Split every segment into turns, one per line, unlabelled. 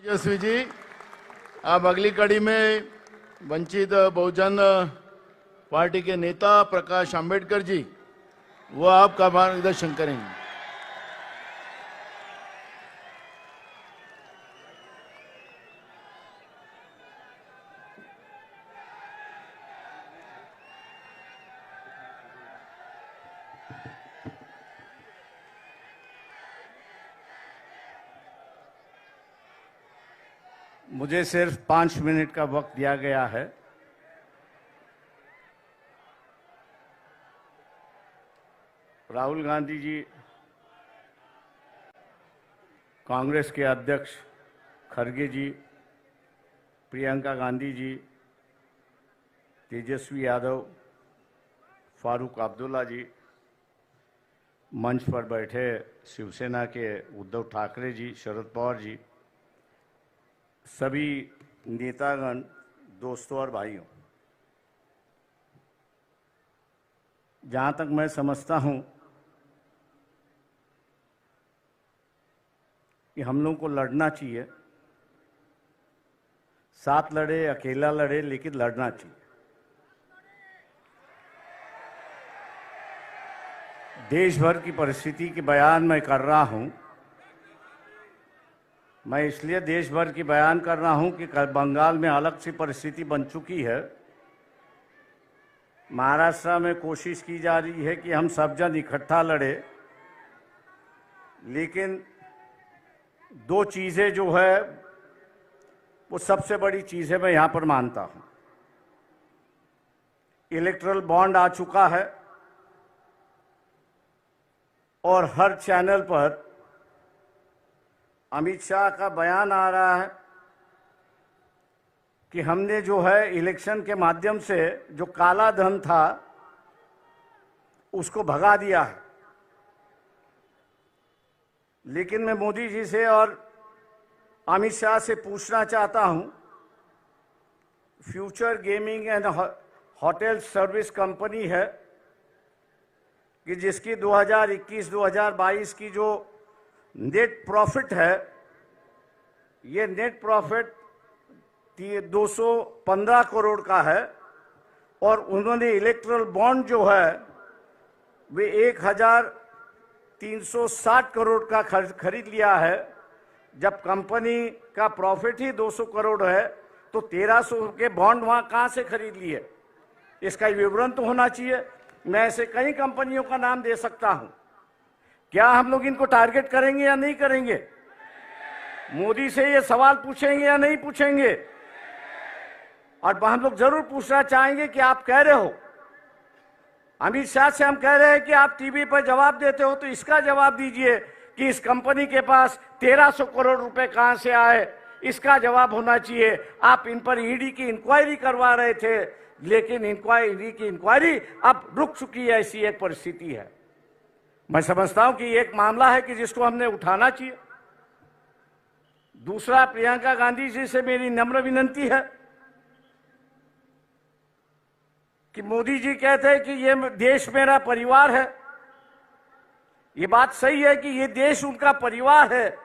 तेजस्वी जी, अब अगली कड़ी में वंचित बहुजन पार्टी के नेता प्रकाश आंबेडकर जी, वो आपका मार्गदर्शन करेंगे।
मुझे सिर्फ 5 मिनट का वक्त दिया गया है। राहुल गांधी जी, कांग्रेस के अध्यक्ष खड़गे जी, प्रियंका गांधी जी, तेजस्वी यादव, फारूक अब्दुल्ला जी, मंच पर बैठे शिवसेना के उद्धव ठाकरे जी, शरद पवार जी, सभी नेतागण, दोस्तों और भाइयों, जहां तक मैं समझता हूं कि हम लोगों को लड़ना चाहिए, साथ लड़े, अकेला लड़े, लेकिन लड़ना चाहिए। देश भर की परिस्थिति की बयान मैं कर रहा हूं। मैं इसलिए देश भर की बयान कर रहा हूं कि बंगाल में अलग सी परिस्थिति बन चुकी है। महाराष्ट्र में कोशिश की जा रही है कि हम सब जन इकट्ठा लड़े, लेकिन दो चीज़ें जो है वो सबसे बड़ी चीज़ है, मैं यहाँ पर मानता हूँ। इलेक्टरल बॉन्ड आ चुका है और हर चैनल पर अमित शाह का बयान आ रहा है कि हमने जो है इलेक्शन के माध्यम से जो काला धन था उसको भगा दिया है। लेकिन मैं मोदी जी से और अमित शाह से पूछना चाहता हूं, future gaming and hotel service company है कि जिसकी 2021-2022 की जो नेट प्रॉफिट है, ये नेट प्रॉफिट 215 करोड़ का है और उन्होंने इलेक्ट्रल बॉन्ड जो है वे 1360 करोड़ का खरीद लिया है। जब कंपनी का प्रॉफिट ही 200 करोड़ है तो 1300 के बॉन्ड वहां कहां से खरीद लिए? इसका विवरण तो होना चाहिए। मैं ऐसे कई कंपनियों का नाम दे सकता हूं। क्या हम लोग इनको टारगेट करेंगे या नहीं करेंगे? मोदी से ये सवाल पूछेंगे या नहीं पूछेंगे? और हम लोग जरूर पूछना चाहेंगे कि आप कह रहे हो, अमित शाह से हम कह रहे हैं कि आप टीवी पर जवाब देते हो, तो इसका जवाब दीजिए कि इस कंपनी के पास 1300 करोड़ रुपए कहां से आए, इसका जवाब होना चाहिए। आप इन पर ईडी की इंक्वायरी करवा रहे थे, लेकिन ईडी की इंक्वायरी अब रुक चुकी है। ऐसी एक परिस्थिति है। मैं समझता हूं कि एक मामला है कि जिसको हमने उठाना चाहिए। दूसरा, प्रियंका गांधी जी से मेरी नम्र विनती है कि मोदी जी कहते हैं कि ये देश मेरा परिवार है। ये बात सही है कि ये देश उनका परिवार है,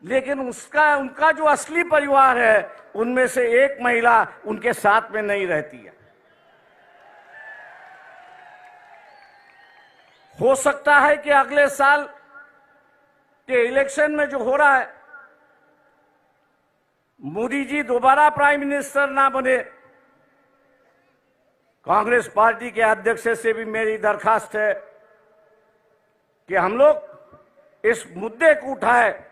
लेकिन उनका जो असली परिवार है उनमें से एक महिला उनके साथ में नहीं रहती है। हो सकता है कि अगले साल के इलेक्शन में जो हो रहा है, मोदी जी दोबारा प्राइम मिनिस्टर ना बने। कांग्रेस पार्टी के अध्यक्ष से भी मेरी दरखास्त है कि हम लोग इस मुद्दे को उठाए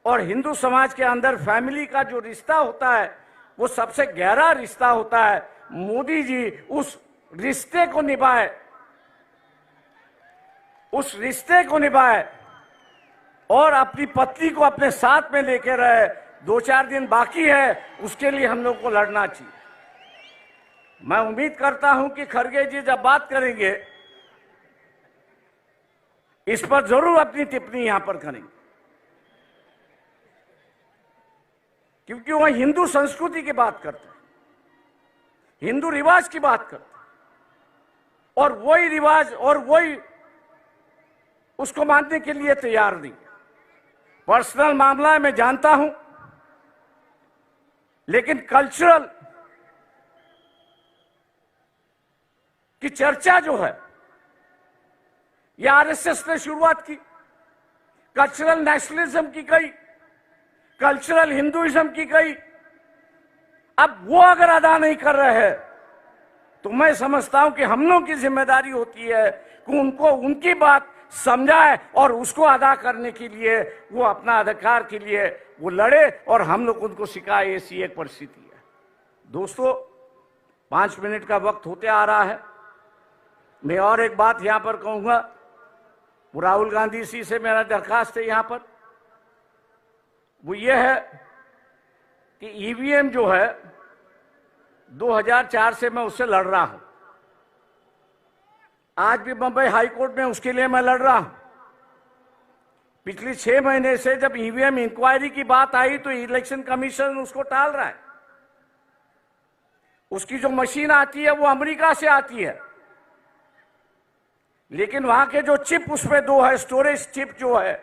और हिंदू समाज के अंदर फैमिली का जो रिश्ता होता है वो सबसे गहरा रिश्ता होता है। मोदी जी उस रिश्ते को निभाए, उस रिश्ते को निभाए और अपनी पत्नी को अपने साथ में लेकर रहे। 2-4 दिन बाकी है, उसके लिए हम लोग को लड़ना चाहिए। मैं उम्मीद करता हूं कि खड़गे जी जब बात करेंगे इस पर जरूर अपनी टिप्पणी यहां पर करेंगे, क्योंकि वह हिंदू संस्कृति की बात करते हैं, हिंदू रिवाज की बात करते हैं और वही रिवाज और वही उसको मानने के लिए तैयार नहीं। पर्सनल मामला है, मैं जानता हूं, लेकिन कल्चरल की चर्चा जो है ये आरएसएस ने शुरुआत की, कल्चरल नेशनलिज्म की गई, कल्चरल हिंदुइज्म की गई। अब वो अगर अदा नहीं कर रहे हैं तो मैं समझता हूं कि हम लोगों की जिम्मेदारी होती है कि उनको उनकी बात समझाए और उसको अदा करने के लिए वो अपना अधिकार के लिए वो लड़े और हम लोग उनको सिखाए। ऐसी एक परिस्थिति है। दोस्तों, 5 मिनट का वक्त होते आ रहा है। मैं और एक बात यहां पर कहूंगा, वो राहुल गांधी जी से मेरा दरखास्त है यहां पर, वो ये है कि ईवीएम जो है 2004 से मैं उससे लड़ रहा हूं। आज भी बंबई हाई कोर्ट में उसके लिए मैं लड़ रहा हूं। पिछले 6 महीने से जब ईवीएम इंक्वायरी की बात आई तो इलेक्शन कमीशन उसको टाल रहा है। उसकी जो मशीन आती है वो अमेरिका से आती है, लेकिन वहां के जो चिप उसमें 2 है, स्टोरेज चिप जो है,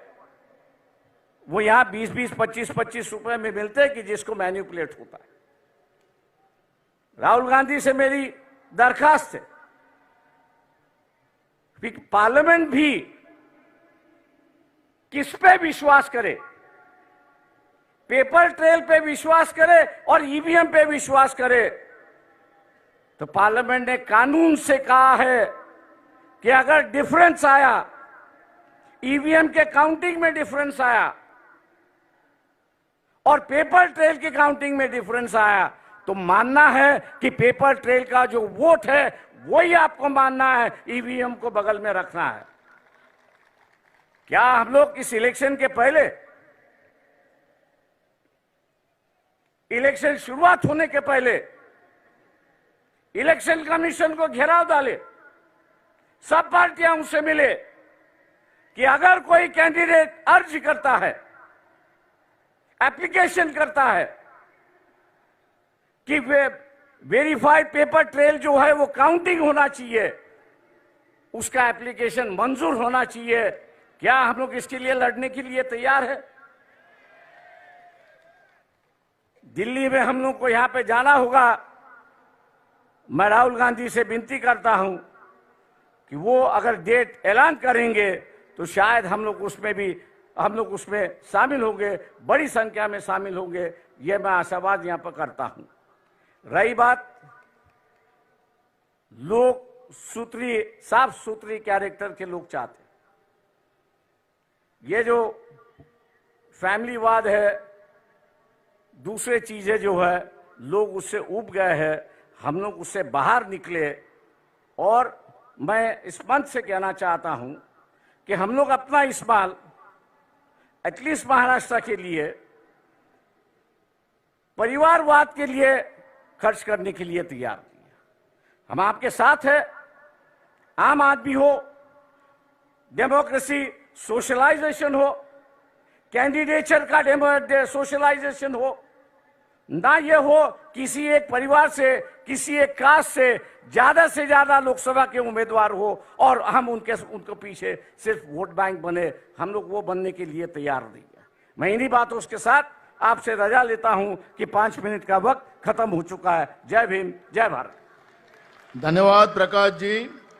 वो यहां 20-20, 25-25 रुपए में मिलते हैं कि जिसको मैनिपुलेट होता है। राहुल गांधी से मेरी दरखास्त है कि पार्लियामेंट भी किस पे विश्वास करे, पेपर ट्रेल पे विश्वास करे और ईवीएम पे विश्वास करे। तो पार्लियामेंट ने कानून से कहा है कि अगर डिफरेंस आया, ईवीएम के काउंटिंग में डिफरेंस आया और पेपर ट्रेल की काउंटिंग में डिफरेंस आया, तो मानना है कि पेपर ट्रेल का जो वोट है वही आपको मानना है, ईवीएम को बगल में रखना है। क्या हम लोग इस इलेक्शन के पहले, इलेक्शन शुरुआत होने के पहले इलेक्शन कमीशन को घेराव डाले, सब पार्टियां उनसे मिले कि अगर कोई कैंडिडेट अर्ज करता है, एप्लीकेशन करता है कि वेरीफाइड पेपर ट्रेल जो है वो काउंटिंग होना चाहिए, उसका एप्लीकेशन मंजूर होना चाहिए। क्या हम लोग इसके लिए लड़ने के लिए तैयार है? दिल्ली में हम लोग को यहां पे जाना होगा। मैं राहुल गांधी से विनती करता हूं कि वो अगर डेट ऐलान करेंगे तो शायद हम लोग उसमें शामिल होंगे, बड़ी संख्या में शामिल होंगे, ये मैं आशावाद यहां पर करता हूं। रही बात लोग साफ सुथरी कैरेक्टर के लोग चाहते, ये जो फैमिलीवाद है, दूसरे चीजें जो है, लोग उससे उब गए हैं। हम लोग उससे बाहर निकले और मैं इस मंच से कहना चाहता हूं कि हम लोग अपना इस्तेमाल एटलीस्ट महाराष्ट्र के लिए परिवारवाद के लिए खर्च करने के लिए तैयार किए। हम आपके साथ हैं। आम आदमी हो, डेमोक्रेसी सोशलाइजेशन हो, कैंडिडेचर का सोशलाइजेशन हो, ना ये हो किसी एक परिवार से, किसी एक कास्ट से ज्यादा लोकसभा के उम्मीदवार हो और हम उनको पीछे सिर्फ वोट बैंक बने। हम लोग वो बनने के लिए तैयार नहीं है। मैं इन्हीं बातों के साथ आपसे रजा लेता हूं कि 5 मिनट का वक्त खत्म हो चुका है। जय भीम, जय भारत।
धन्यवाद प्रकाश जी।